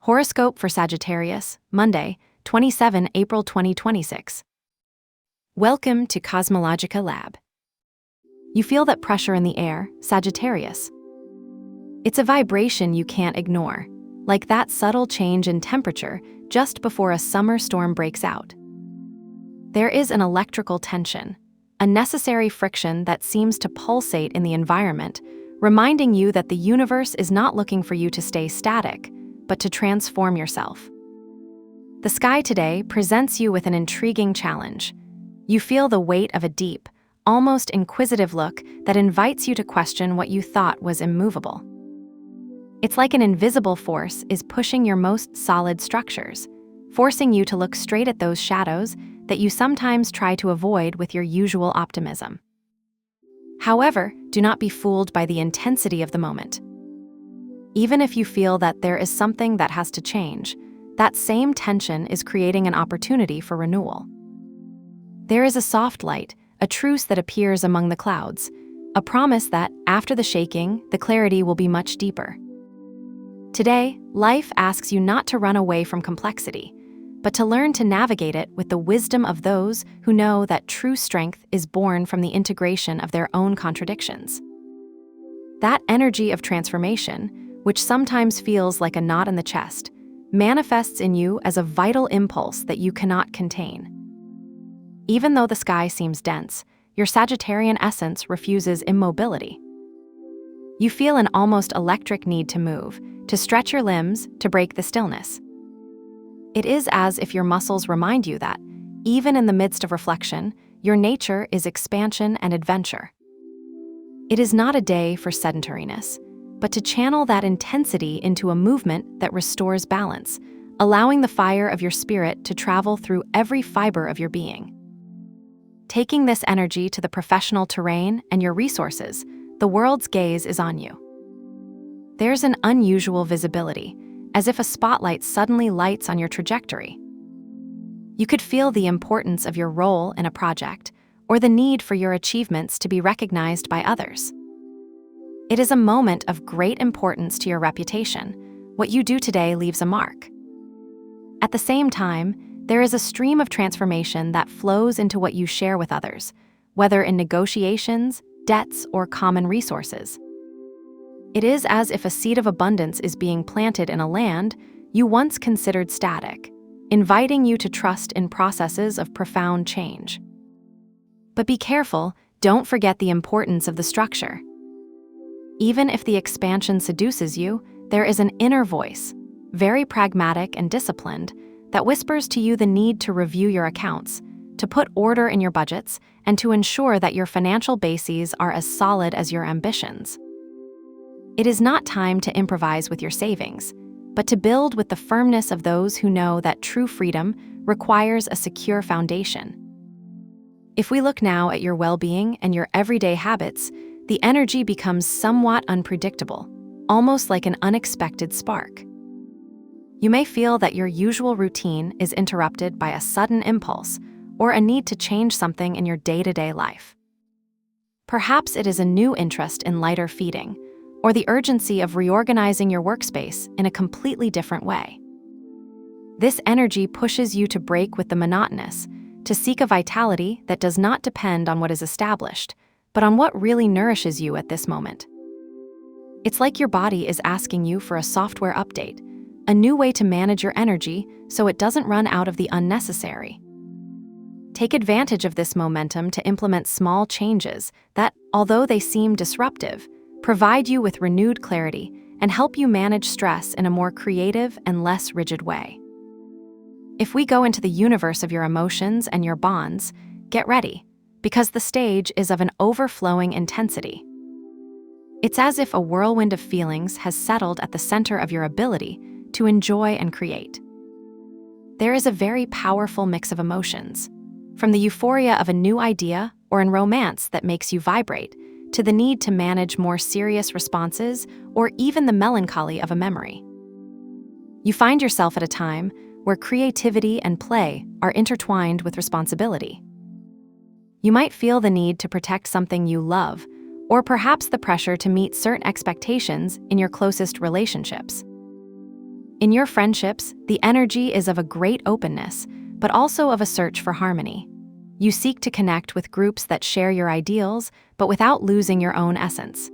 Horoscope for Sagittarius, Monday, 27 April 2026. Welcome to CosmologicaLab. You feel that pressure in the air, Sagittarius. It's a vibration you can't ignore, like that subtle change in temperature just before a summer storm breaks out. There is an electrical tension, a necessary friction that seems to pulsate in the environment, reminding you that the universe is not looking for you to stay static, but to transform yourself. The sky today presents you with an intriguing challenge. You feel the weight of a deep, almost inquisitive look that invites you to question what you thought was immovable. It's like an invisible force is pushing your most solid structures, forcing you to look straight at those shadows that you sometimes try to avoid with your usual optimism. However, do not be fooled by the intensity of the moment. Even if you feel that there is something that has to change, that same tension is creating an opportunity for renewal. There is a soft light, a truce that appears among the clouds, a promise that, after the shaking, the clarity will be much deeper. Today, life asks you not to run away from complexity, but to learn to navigate it with the wisdom of those who know that true strength is born from the integration of their own contradictions. That energy of transformation, which sometimes feels like a knot in the chest, manifests in you as a vital impulse that you cannot contain. Even though the sky seems dense, your Sagittarian essence refuses immobility. You feel an almost electric need to move, to stretch your limbs, to break the stillness. It is as if your muscles remind you that, even in the midst of reflection, your nature is expansion and adventure. It is not a day for sedentariness, but to channel that intensity into a movement that restores balance, allowing the fire of your spirit to travel through every fiber of your being. Taking this energy to the professional terrain and your resources, the world's gaze is on you. There's an unusual visibility, as if a spotlight suddenly lights on your trajectory. You could feel the importance of your role in a project, or the need for your achievements to be recognized by others. It is a moment of great importance to your reputation. What you do today leaves a mark. At the same time, there is a stream of transformation that flows into what you share with others, whether in negotiations, debts, or common resources. It is as if a seed of abundance is being planted in a land you once considered static, inviting you to trust in processes of profound change. But be careful, don't forget the importance of the structure. Even if the expansion seduces you, there is an inner voice, very pragmatic and disciplined, that whispers to you the need to review your accounts, to put order in your budgets, and to ensure that your financial bases are as solid as your ambitions. It is not time to improvise with your savings, but to build with the firmness of those who know that true freedom requires a secure foundation. If we look now at your well-being and your everyday habits, the energy becomes somewhat unpredictable, almost like an unexpected spark. You may feel that your usual routine is interrupted by a sudden impulse or a need to change something in your day-to-day life. Perhaps it is a new interest in lighter feeding, or the urgency of reorganizing your workspace in a completely different way. This energy pushes you to break with the monotonous, to seek a vitality that does not depend on what is established, but on what really nourishes you at this moment. It's like your body is asking you for a software update, a new way to manage your energy so it doesn't run out of the unnecessary. Take advantage of this momentum to implement small changes that, although they seem disruptive, provide you with renewed clarity and help you manage stress in a more creative and less rigid way. If we go into the universe of your emotions and your bonds, get ready, because the stage is of an overflowing intensity. It's as if a whirlwind of feelings has settled at the center of your ability to enjoy and create. There is a very powerful mix of emotions, from the euphoria of a new idea or in romance that makes you vibrate, to the need to manage more serious responses or even the melancholy of a memory. You find yourself at a time where creativity and play are intertwined with responsibility. You might feel the need to protect something you love, or perhaps the pressure to meet certain expectations in your closest relationships. In your friendships, the energy is of a great openness, but also of a search for harmony. You seek to connect with groups that share your ideals, but without losing your own essence.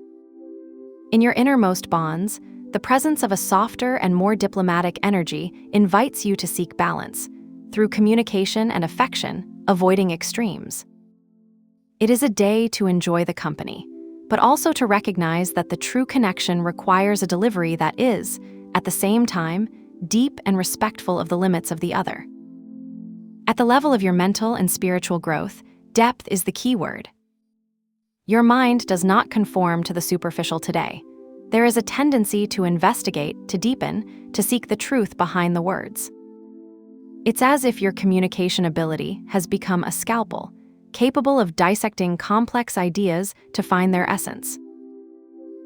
In your innermost bonds, the presence of a softer and more diplomatic energy invites you to seek balance, through communication and affection, avoiding extremes. It is a day to enjoy the company, but also to recognize that the true connection requires a delivery that is, at the same time, deep and respectful of the limits of the other. At the level of your mental and spiritual growth, depth is the key word. Your mind does not conform to the superficial today. There is a tendency to investigate, to deepen, to seek the truth behind the words. It's as if your communication ability has become a scalpel, capable of dissecting complex ideas to find their essence.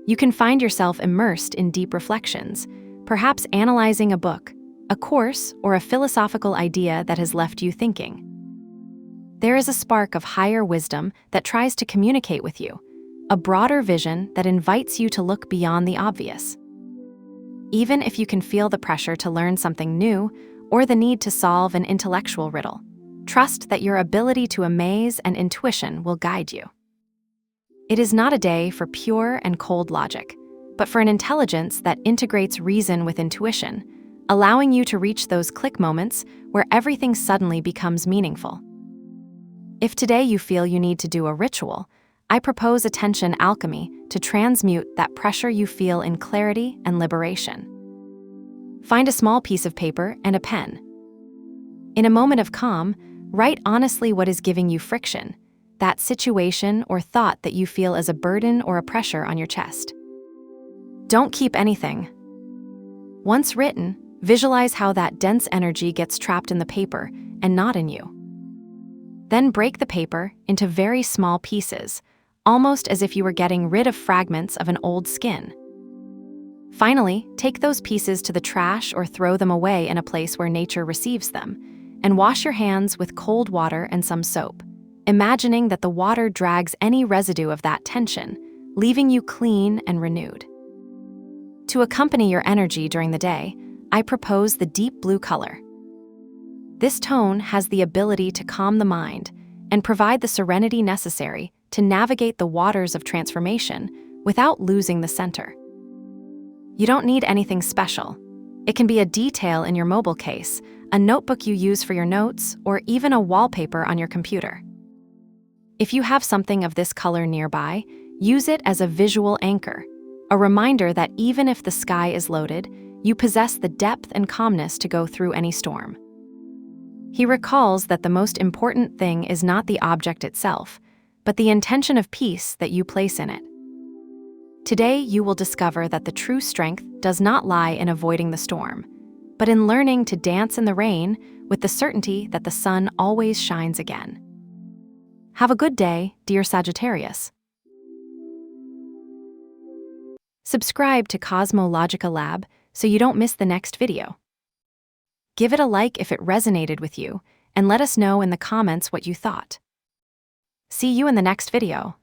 You can find yourself immersed in deep reflections, perhaps analyzing a book, a course, or a philosophical idea that has left you thinking. There is a spark of higher wisdom that tries to communicate with you, a broader vision that invites you to look beyond the obvious. Even if you can feel the pressure to learn something new or the need to solve an intellectual riddle, trust that your ability to amaze and intuition will guide you. It is not a day for pure and cold logic, but for an intelligence that integrates reason with intuition, allowing you to reach those click moments where everything suddenly becomes meaningful. If today you feel you need to do a ritual, I propose attention alchemy to transmute that pressure you feel in clarity and liberation. Find a small piece of paper and a pen. In a moment of calm, write honestly what is giving you friction, that situation or thought that you feel as a burden or a pressure on your chest. Don't keep anything. Once written, visualize how that dense energy gets trapped in the paper and not in you. Then break the paper into very small pieces, almost as if you were getting rid of fragments of an old skin. Finally, take those pieces to the trash or throw them away in a place where nature receives them, and wash your hands with cold water and some soap, imagining that the water drags any residue of that tension, leaving you clean and renewed. To accompany your energy during the day, I propose the deep blue color. This tone has the ability to calm the mind and provide the serenity necessary to navigate the waters of transformation without losing the center. You don't need anything special. It can be a detail in your mobile case, a notebook you use for your notes, or even a wallpaper on your computer. If you have something of this color nearby, use it as a visual anchor, a reminder that even if the sky is loaded, you possess the depth and calmness to go through any storm. He recalls that the most important thing is not the object itself, but the intention of peace that you place in it. Today, you will discover that the true strength does not lie in avoiding the storm, but in learning to dance in the rain with the certainty that the sun always shines again. Have a good day, dear Sagittarius. Subscribe to CosmologicaLab so you don't miss the next video. Give it a like if it resonated with you, and let us know in the comments what you thought. See you in the next video.